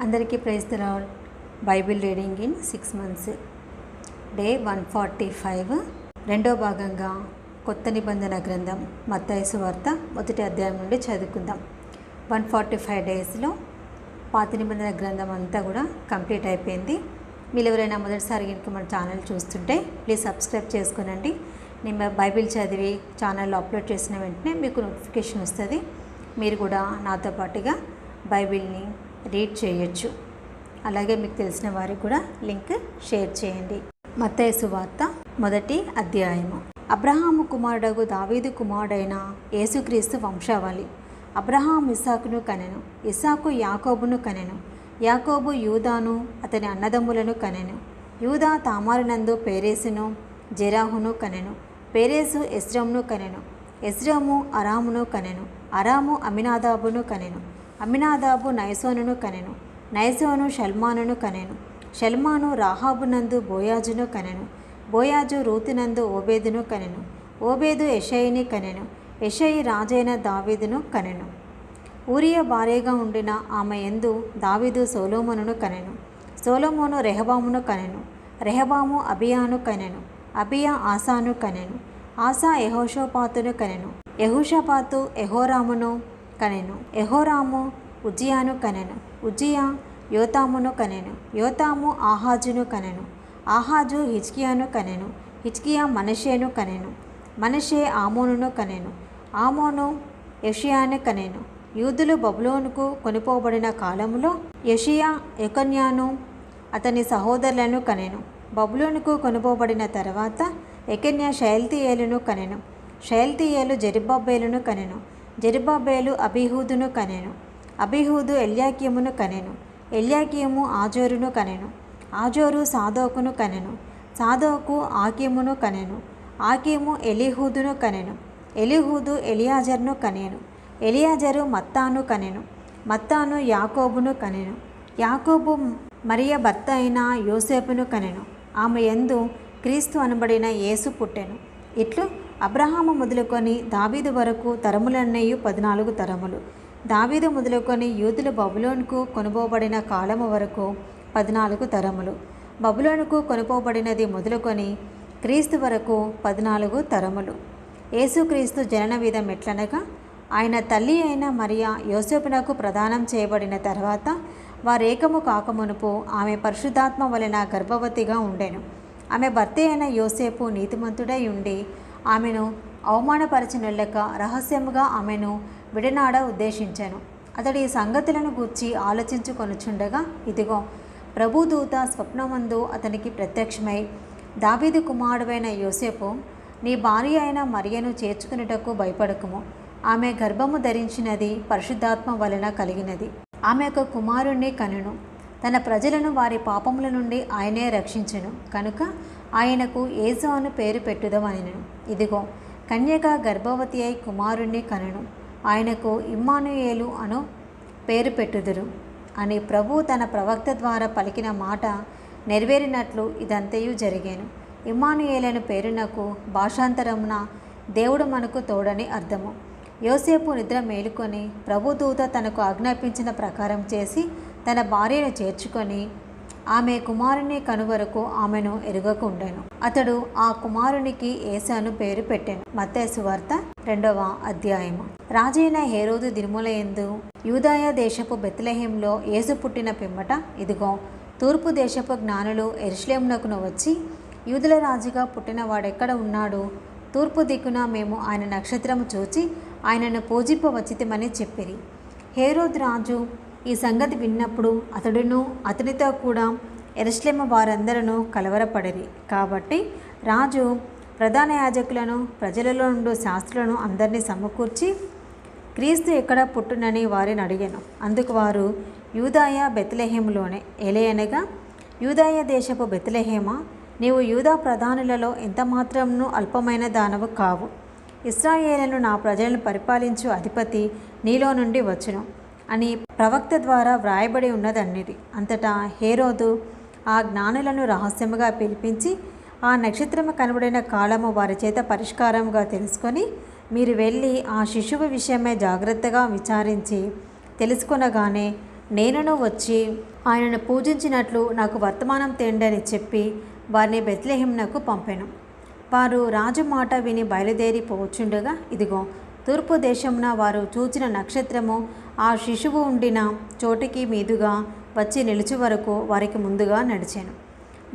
అందరికీ praise the lord. Bible reading in 6 months, day 145. రెండో భాగంగా కొత్త నిబంధన గ్రంథం మత్తయి సువార్త 1వ అధ్యాయం నుండి చదువుకుందాం. 145 డేస్లో పాత నిబంధన గ్రంథం అంతా కూడా కంప్లీట్ అయిపోయింది. మీరు ఎవరైనా మొదటిసారి కనుక మన ఛానల్ చూస్తుంటే ప్లీజ్ సబ్స్క్రైబ్ చేసుకోనండి. నేను బైబిల్ చదివి ఛానల్లో అప్లోడ్ చేసిన వెంటనే మీకు నోటిఫికేషన్ వస్తుంది. మీరు కూడా నాతో పాటుగా బైబిల్ని రీడ్ చేయొచ్చు. అలాగే మీకు తెలిసిన వారికి కూడా లింక్ షేర్ చేయండి. మత్తయి సువార్త 1వ అధ్యాయము. అబ్రహాము కుమారుడగు దావీదు కుమారుడైన యేసుక్రీస్తు వంశావళి. అబ్రహాం ఇస్సాకును కనెను, ఇస్సాకు యాకోబును కనెను, యాకోబు యూదాను అతని అన్నదమ్ములను కనెను, యూదా తామారునందు పేరేసును జెరాహును కనెను, పేరేసు ఎస్రోమును కనెను, ఎస్రోము అరామును కనెను, అరాము అమినాదాబును కనెను, అమినాదాబు నయసోనును కనెను, నయసోను షల్మానును కనెను, షల్మాను రాహాబునందు బోయాజును కనెను, బోయాజు రూతునందు ఓబేదును కనెను, ఓబేదు యెషయిని కనెను, యెషయి రాజైన దావీదును కనెను. ఊరియా భార్యగా ఉండిన ఆమె యందు దావీదు సొలొమోనును కనెను, సొలొమోను రెహబామును కనెను, రెహబాము అబియాను కనెను, అబియా ఆసాను కనెను, ఆసా యెహోషాపాతును కనెను, యెహోషాపాతు యెహోరామును కనెను, యెహోరాము ఉజ్జియాను కనెను, ఉజ్జియా యోతామును కనెను, యోతాము ఆహాజును కనెను, ఆహాజు హిజ్కియాను కనెను, హిజ్కియా మనషేను కనెను, మనషే ఆమోనును కనెను, ఆమోను యెషయాను కనెను. యూదులు బబులోనుకు కొనిపోబడిన కాలములో యెషయా యెకొన్యాను అతని సహోదరులను కనెను. బబులోనుకు కొనిపోబడిన తర్వాత యెకొన్యా షయల్తీయేలును కనెను, షయల్తీయేలు జెరుబ్బాబేలును కనెను, జెరుబ్బాబేలు అబీహూదును కనెను, అబీహూదు ఎల్యాకీమును కనెను, ఎల్యాకీము ఆజోరును కనెను, ఆజోరు సాదోకును కనెను, సాదోకు ఆకీమును కనెను, ఆకీము ఎలీహూదును కనెను, ఎలీహూదు ఎలియాజరును కనెను, ఎలియాజరు మత్తాను కనెను, మత్తాను యాకోబును కనెను, యాకోబు మరియ భర్త అయిన యోసేపును కనెను. ఆమె యందు క్రీస్తు అనబడిన యేసు పుట్టెను. ఇట్లు అబ్రహాము మొదలుకొని దావీదు వరకు తరములన్నయు 14 తరములు. దావీదు మొదలుకొని యూదులు బబులోనుకు కొనుపోబడిన కాలము వరకు 14 తరములు. బబులోనుకు కొనుపోబడినది మొదలుకొని క్రీస్తు వరకు 14 తరములు. యేసుక్రీస్తు జనన విధం ఎట్లనగా, ఆయన తల్లి అయిన మరియ యోసేపునకు ప్రదానం చేయబడిన తర్వాత వారేకము కాకమునుపు ఆమె పరిశుద్ధాత్మ వలన గర్భవతిగా ఉండెను. ఆమె భర్త అయిన యోసేపు నీతిమంతుడై ఉండి ఆమెను అవమానపరచినొల్లక రహస్యముగా ఆమెను విడనాడ ఉద్దేశించెను. అతడు ఈ సంగతులను గూర్చి ఆలోచించుకొనుచుండగా, ఇదిగో ప్రభుదూత స్వప్నమందు అతనికి ప్రత్యక్షమై, దావీదు కుమారుడైన యోసేపు, నీ భార్య అయిన మరియను చేర్చుకునేటకు భయపడకుము. ఆమె గర్భము ధరించినది పరిశుద్ధాత్మ వలన కలిగినది. ఆమె ఒక కుమారుణ్ణి కనును. తన ప్రజలను వారి పాపముల నుండి ఆయనే రక్షించును. కనుక ఆయనకు యేసు అను పేరు పెట్టుదమనెను. ఇదిగో కన్యక గర్భవతి అయి కుమారుణ్ణి కనును. ఆయనకు ఇమ్మానుయేలు అను పేరు పెట్టుదురు అని ప్రభు తన ప్రవక్త ద్వారా పలికిన మాట నెరవేరినట్లు ఇదంతయు జరిగేను. ఇమ్మానుయేలను పేరునకు భాషాంతరమున దేవుడు మనకు తోడని అర్థము. యోసేపు నిద్ర మేలుకొని ప్రభుదూత తనకు ఆజ్ఞాపించిన ప్రకారం చేసి తన భార్యను చేర్చుకొని ఆమె కుమారుని కనువరకు ఆమెను ఎరుగకుండెను. అతడు ఆ కుమారునికి యేసు అను పేరు పెట్టెను. మత్తయి సువార్త 2వ అధ్యాయము. రాజైన హేరోదు దినములయందు యూదాయ దేశపు బెత్లెహేంలో యేసు పుట్టిన పిమ్మట, ఇదిగో తూర్పు దేశపు జ్ఞానులు యెరూషలేమునకును వచ్చి, యూదుల రాజుగా పుట్టిన వాడెక్కడ ఉన్నాడు? తూర్పు దిక్కున మేము ఆయన నక్షత్రము చూచి ఆయనను పూజింపవచ్చితిమని చెప్పిరి. హేరోదు రాజు ఈ సంగతి విన్నప్పుడు అతడును అతనితో కూడా యెరూషలేము వారందరూ కలవరపడిరి. కాబట్టి రాజు ప్రధాన యాజకులను ప్రజలలో నుండి శాస్త్రులను అందరినీ సమకూర్చి క్రీస్తు ఎక్కడ పుట్టునని వారిని అడిగాను. అందుకు వారు, యూదాయ బెత్లెహేములోనే. ఎలయనగా, యూదాయ దేశపు బెత్లెహేమా, నీవు యూదా ప్రధానులలో ఎంత మాత్రమును అల్పమైన దానవు కావు. ఇశ్రాయేలును నా ప్రజలను పరిపాలించు అధిపతి నీలో నుండి వచ్చును అని ప్రవక్త ద్వారా వ్రాయబడి ఉన్నదన్నిది. అంతటా హేరోదు ఆ జ్ఞానులను రహస్యముగా పిలిపించి ఆ నక్షత్రము కనబడిన కాలము వారి చేత పరిష్కారముగా తెలుసుకొని, మీరు వెళ్ళి ఆ శిశువు విషయమై జాగ్రత్తగా విచారించి తెలుసుకొనగానే నేనును వచ్చి ఆయనను పూజించినట్లు నాకు వర్తమానం తేండి అని చెప్పి వారిని బెత్లెహేమునకు పంపెను. వారు రాజు మాట విని బయలుదేరి పోవచ్చుండగా ఇదిగో తూర్పు దేశమున వారు చూచిన నక్షత్రము ఆ శిశువు ఉండిన చోటికి మీదుగా వచ్చి నిలిచి వరకు వారికి ముందుగా నడిచాను.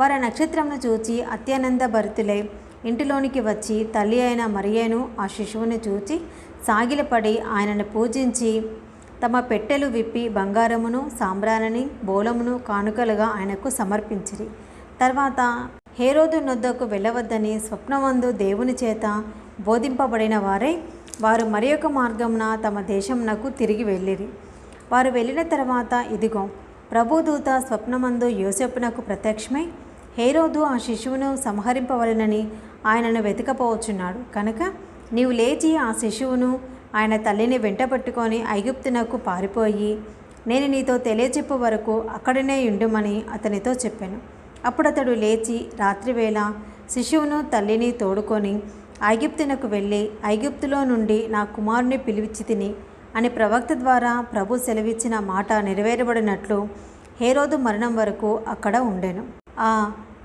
వారి నక్షత్రమును చూచి అత్యానంద భరితులై ఇంటిలోనికి వచ్చి తల్లి అయిన మరియను ఆ శిశువుని చూచి సాగిలపడి ఆయనను పూజించి తమ పెట్టెలు విప్పి బంగారమును సాంబ్రాణిని బోళమును కానుకలుగా ఆయనకు సమర్పించిరి. తర్వాత హేరోదు నొద్దకు వెళ్ళవద్దని స్వప్నమందు దేవుని చేత బోధింపబడిన వారు మరి ఒక మార్గమున తమ దేశమునకు తిరిగి వెళ్ళిరి. వారు వెళ్ళిన తర్వాత ఇదిగో ప్రభుదూత స్వప్నమందు యోసేపునకు ప్రత్యక్షమై హేరోదు ఆ శిశువును సంహరింపవలెనని ఆయనను వెతకపోవచ్చున్నాడు కనుక నీవు లేచి ఆ శిశువును ఆయన తల్లిని వెంటబట్టుకొని ఐగుప్తునకు పారిపోయి నేను నీతో తెలియచెప్పు వరకు అక్కడనే ఉండుమని అతనితో చెప్పాను. అప్పుడు అతడు లేచి రాత్రివేళ శిశువును తల్లిని తోడుకొని ఐగుప్తునకు వెళ్ళి ఐగుప్తులో నుండి నా కుమారుని పిలిచి తిని అని ప్రవక్త ద్వారా ప్రభు సెలవిచ్చిన మాట నెరవేరబడినట్లు హేరోదు మరణం వరకు అక్కడ ఉండెను. ఆ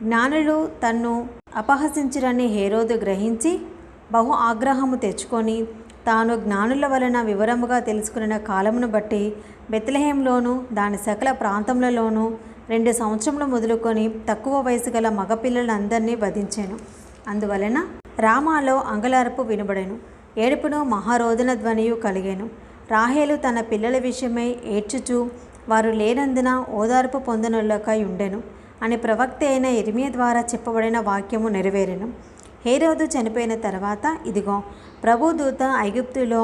జ్ఞానులు తన్ను అపహసించిరని హేరోదు గ్రహించి బహు ఆగ్రహము తెచ్చుకొని తాను జ్ఞానుల వలన వివరముగా తెలుసుకున్న కాలమును బట్టి బెత్లెహేంలోను దాని సకల ప్రాంతములలోనూ 2 సంవత్సరములు మొదలుకొని తక్కువ వయసు గల మగపిల్లలందరినీ వధించాను. అందువలన రామాలో అంగలార్పు వినబడెను, ఏడుపును మహారోదన ధ్వనియు కలిగెను. రాహేలు తన పిల్లల విషయమై ఏడ్చుచు వారు లేనందున ఓదార్పు పొందనులకై ఉండెను అని ప్రవక్త అయిన ఇర్మియా ద్వారా చెప్పబడిన వాక్యము నెరవేరెను. హేరోదు చనిపోయిన తర్వాత ఇదిగో ప్రభుదూత ఐగుప్తులో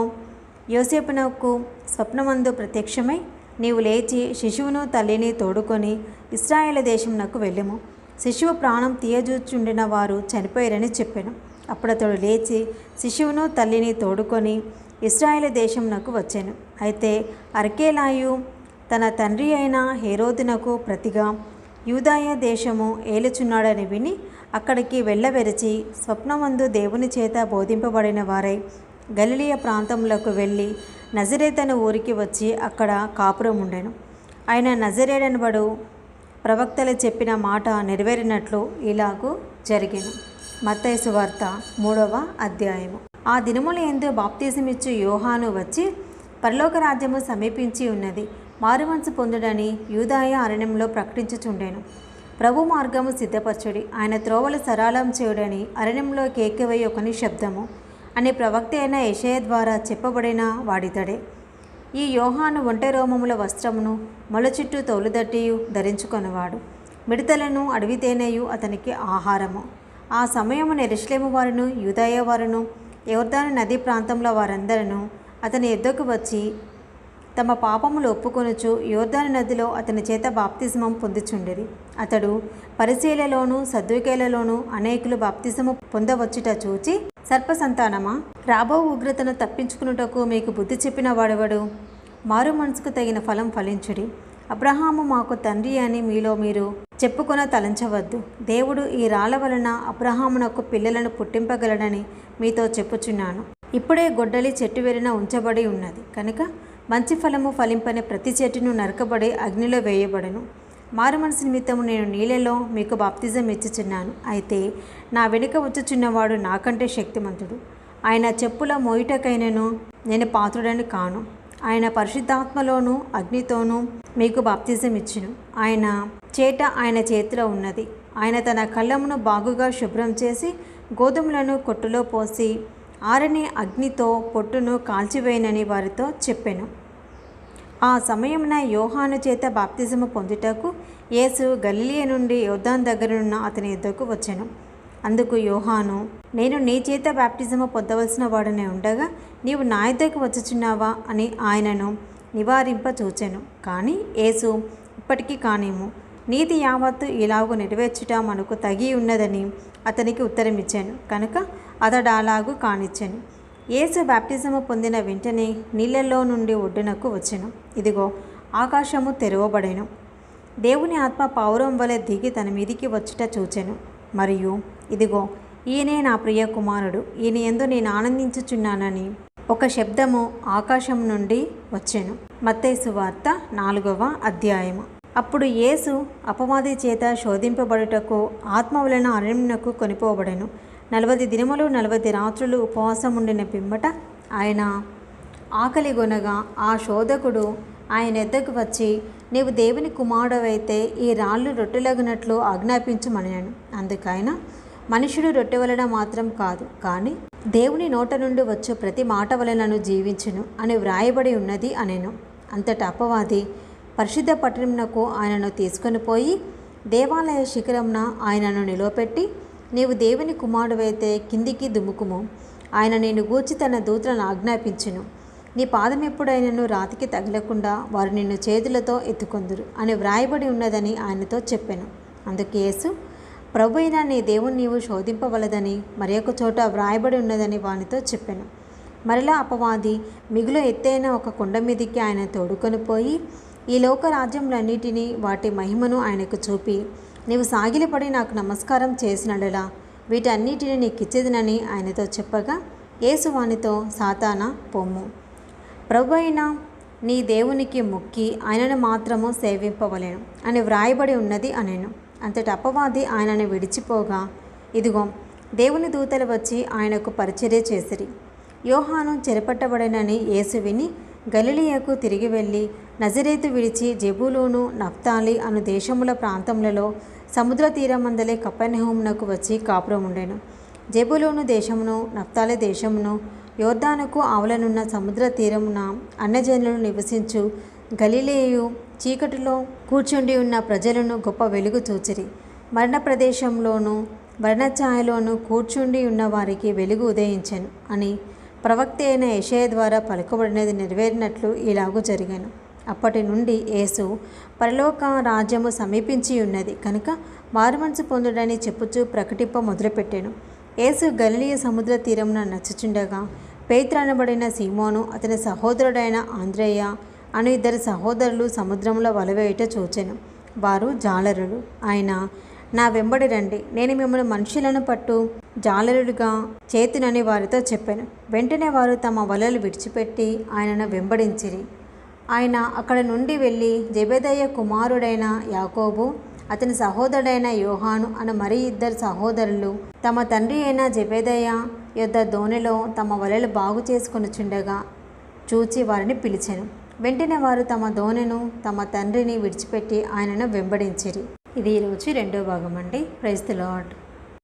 యోసేపునకు స్వప్నమందు ప్రత్యక్షమై నీవు లేచి శిశువును తల్లిని తోడుకొని ఇశ్రాయేలు దేశమునకు వెళ్ళెము. శిశువు ప్రాణం తీయజూచుండిన వారు చనిపోయారని చెప్పాను. అప్పుడు అతడు లేచి శిశువును తల్లిని తోడుకొని ఇశ్రాయేలు దేశమునకు వచ్చాను. అయితే అర్కేలాయు తన తండ్రి అయిన హేరోదునకు ప్రతిగా యూదాయ దేశము ఏలుచున్నాడని విని అక్కడికి వెళ్ళవెరచి స్వప్నమందు దేవుని చేత బోధింపబడిన వారై గలిలియ ప్రాంతములకు వెళ్ళి నజరేతను ఊరికి వచ్చి అక్కడ కాపురం ఉండెను. ఆయన నజరేడనబడు ప్రవక్తలు చెప్పిన మాట నెరవేరినట్లు ఇలాగూ జరిగెను. మత్తయి సువార్త 3వ అధ్యాయము. ఆ దినముల యందు బాప్తిసమిచ్చు యోహాను వచ్చి పరలోక రాజ్యము సమీపించి ఉన్నది, మారుమనసు పొందుడని యూదాయ అరణ్యంలో ప్రకటించుచుండెను. ప్రభు మార్గము సిద్ధపరచుడి, ఆయన త్రోవలు సరళం చేయుడని అరణ్యంలో కేకవేయి ఒకని శబ్దము అని ప్రవక్త అయిన యెషయా ద్వారా చెప్పబడిన వాడితడే. ఈ యోహాను ఒంటె రోమముల వస్త్రమును మొల చుట్టూ తోలుదట్టియు ధరించుకొనివాడు. మిడతలను అడవి తేనెయు అతనికి ఆహారము. ఆ సమయమున యెరూషలేము వారును యూదాయ వారును యొర్దాను నదీ ప్రాంతంలో వారందరూ అతని ఎద్దకు వచ్చి తమ పాపములు ఒప్పుకొనుచు యొర్దాను నదిలో అతని చేత బాప్తిస్మం పొందుచుండిరి. అతడు పరిసయ్యులలోను సద్దూకయ్యులలోను అనేకులు బాప్తిస్మము పొందవచ్చుట చూచి, సర్పసంతానమా, రాబో ఉగ్రతను తప్పించుకున్నటకు మీకు బుద్ధి చెప్పిన వాడెవడు? మారు మనసుకు తగిన ఫలం ఫలించుడి. అబ్రహాము మాకు తండ్రి అని మీలో మీరు చెప్పుకొన తలంచవద్దు. దేవుడు ఈ రాళ్ల వలన అబ్రహామునకు పిల్లలను పుట్టింపగలడని మీతో చెప్పుచున్నాను. ఇప్పుడే గొడ్డలి చెట్టు వెరిన ఉంచబడి ఉన్నది కనుక మంచి ఫలము ఫలింపని ప్రతి చెట్టును నరకబడి అగ్నిలో వేయబడెను. మారు మనసు నిమిత్తము నేను నీళ్ళలో మీకు బాప్తిజం ఇచ్చుచున్నాను. అయితే నా వెనుక వచ్చుచున్నవాడు నాకంటే శక్తిమంతుడు. ఆయన చెప్పుల మోయుటకైనను నేను పాత్రుడని కాను. ఆయన పరిశుద్ధాత్మలోను అగ్నితోనూ మీకు బాప్తిజం ఇచ్చును. ఆయన చేట ఆయన చేతిలో ఉన్నది. ఆయన తన కళ్ళమును బాగుగా శుభ్రం చేసి గోధుమలను కొట్టులో పోసి ఆరని అగ్నితో పొట్టును కాల్చివేయనని వారితో చెప్పెను. ఆ సమయమున యోహాను చేత బాప్తిజము పొందుటకు యేసు గలిలయ నుండి యొర్దాను దగ్గరనున్న అతని యొద్దకు వచ్చెను. అందుకు యోహాను, నేను నీ చేత బాప్తిజము పొందవలసిన వాడనే ఉండగా నీవు నా యొద్దకు వచ్చుచున్నావా అని ఆయనను నివారింప చూచెను. కానీ యేసు, ఇప్పటికీ కానేము, నీతి యావత్తు ఇలాగూ నెరవేర్చుట మనకు తగి ఉన్నదని అతనికి ఉత్తరమిచ్చాను. కనుక అతడు అలాగూ కానిచ్చాను. యేసు బాప్తిజము పొందిన వెంటనే నీళ్ళల్లో నుండి ఒడ్డునకు వచ్చెను. ఇదిగో ఆకాశము తెరవబడెను. దేవుని ఆత్మ పావురం వలె దిగి తన మీదికి వచ్చుట చూచెను. మరియు ఇదిగో ఈయనే నా ప్రియ కుమారుడు, ఈయన యందు నేను ఆనందించుచున్నానని ఒక శబ్దము ఆకాశం నుండి వచ్చెను. మత్తయి సువార్త 4వ అధ్యాయము. అప్పుడు యేసు అపవాది చేత శోధింపబడుటకు ఆత్మ వలన అరణ్యమునకు కొనిపోబడెను. 40 దినములు 40 రాత్రులు ఉపవాసం ఉండిన పిమ్మట ఆయన ఆకలిగొనగా ఆ శోధకుడు ఆయన ఎద్దకు వచ్చి, నీవు దేవుని కుమారుడవైతే ఈ రాళ్ళు రొట్టెలగునట్లు ఆజ్ఞాపించుమనెను. అందుకైన మనుషుడు రొట్టె వలన మాత్రం కాదు, కానీ దేవుని నోట నుండి వచ్చు ప్రతి మాట వలనను జీవించును అని వ్రాయబడి ఉన్నది అనెను. అంతటా అపవాది పరిశుద్ధ పట్టణమునకు ఆయనను తీసుకొని పోయి దేవాలయ శిఖరమున ఆయనను నిలవపెట్టి, నీవు దేవుని కుమారుడవైతే కిందికి దుముకుము, ఆయన నేను గూర్చి తన దూతలను ఆజ్ఞాపించును, నీ పాదం ఎప్పుడైనను రాతికి తగలకుండా వారు నిన్ను చేతులతో ఎత్తుకొందురు అని వ్రాయబడి ఉన్నదని ఆయనతో చెప్పెను. అందుకు యేసు, ప్రభు అయిన నీ దేవుని నీవు శోధింపవలదని మరి ఒక చోట వ్రాయబడి ఉన్నదని వానితో చెప్పెను. మరలా అపవాది మిగులు ఎత్తైన ఒక కొండ మీదికి ఆయన తోడుకొని పోయి ఈ లోక రాజ్యములన్నిటినీ వాటి మహిమను ఆయనకు చూపి, నీవు సాగిలపడి నాకు నమస్కారం చేసినడలా వీటన్నిటిని నీకిచ్చేదనని ఆయనతో చెప్పగా, యేసు వానితో, సాతానా పొమ్ము, ప్రభు అయిన నీ దేవునికి మొక్కి ఆయనను మాత్రము సేవింపవలెను అని వ్రాయబడి ఉన్నది అనెను. అంతటి అపవాది ఆయనను విడిచిపోగా, ఇదిగో దేవుని దూతలు వచ్చి ఆయనకు పరిచర్య చేసిరి. యోహాను చెరపట్టబడినని యేసు విని గలిలయకు తిరిగి వెళ్ళి నజరేతు విడిచి జెబూలూను నఫ్తాలి అను దేశముల ప్రాంతములలో సముద్ర తీరమందలే కపెర్నహూమునకు వచ్చి కాపురం ఉండెను. జెబూలూను దేశమును నఫ్తాలి దేశమును యోర్దానుకు ఆవలనున్న సముద్ర తీరమున అన్యజనులు నివసించు గలిలేయు చీకటిలో కూర్చుండి ఉన్న ప్రజలను గొప్ప వెలుగు చూచిరి. మరణ ప్రదేశంలోనూ మరణఛాయలోనూ కూర్చుండి ఉన్న వారికి వెలుగు ఉదయించెను అని ప్రవక్త అయిన యెషయా ద్వారా పలుకబడినది నెరవేరినట్లు ఇలాగూ జరిగాను. అప్పటి నుండి యేసు పరలోక రాజ్యము సమీపించి ఉన్నది కనుక మారుమనసు పొందుడని చెప్పుచూ ప్రకటింప మొదలుపెట్టాను. యేసు గలిలయ సముద్ర తీరమున నడుచుచుండగా పేతురు అనబడిన సీమోను అతని సహోదరుడైన ఆంద్రేయ అను 2 సహోదరులు సముద్రంలో వలవేయుట చూచెను. వారు జాలరులు. ఆయన, నా వెంబడి రండి, నేను మిమ్మల్ని మనుషులను పట్టు జాలరులుగా చేతునని వారితో చెప్పాను. వెంటనే వారు తమ వలలు విడిచిపెట్టి ఆయనను వెంబడించిరి. ఆయన అక్కడ నుండి వెళ్ళి జెబెదయి కుమారుడైన యాకోబు, అతని సహోదరుడైన యోహాను అను మరి 2 సహోదరులు తమ తండ్రి అయిన జెబెదయి యొద్ద దోణిలో తమ వలలు బాగు చేసుకొనుచుండగా చూచి వారిని పిలిచెను. వెంటనే వారు తమ దోణెను తమ తండ్రిని విడిచిపెట్టి ఆయనను వెంబడించిరి. ఇది ఈరోజు 2వ భాగం అండి. Praise the lord.